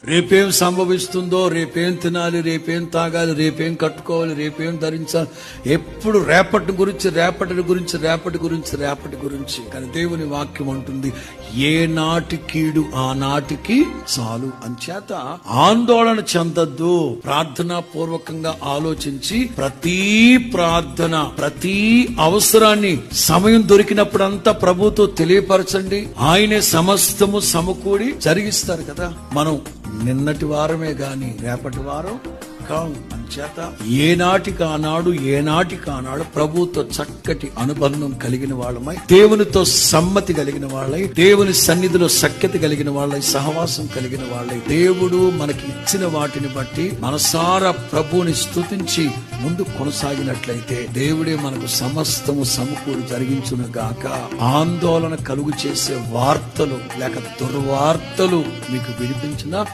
రేపేం సంభవిస్తుందో, రేపేం తినాలి, రేపేం తాగాలి, రేపేం కట్టుకోవాలి, రేపేం ధరించాలి, ఎప్పుడు రేపటి గురించి. కానీ దేవుని వాక్యం అంటుంది, ఏ నాటి కీడు ఆ నాటికి చాలు. అంచేత ఆందోళన చెందద్దు. ప్రార్థనా పూర్వకంగా ఆలోచించి ప్రతి ప్రార్థన, ప్రతి అవసరాన్ని సమయం దొరికినప్పుడంతా ప్రభుతో తెలియపరచండి. ఆయనే సమస్తము సమకూడి జరిగిస్తారు కదా. మనం నిన్నటి వారమే గాని రేపటి వారం కావు. అంచేత ఏనాటికి ఆనాడు ప్రభుతో చక్కటి అనుబంధం కలిగిన వాళ్ళమై, దేవునితో సమ్మతి కలిగిన వాళ్ళై, దేవుని సన్నిధిలో సఖ్యత కలిగిన వాళ్ళై, సహవాసం కలిగిన వాళ్ళై, దేవుడు మనకి ఇచ్చిన వాటిని బట్టి మనసారా ప్రభువుని స్తుతించి ముందు కొనసాగినట్లయితే దేవుడే మనకు సమస్తము సమకూడి జరిగించును గాక. ఆందోళన కలుగు చేసే వార్తలు లేక దుర్వార్తలు మీకు వినిపించిన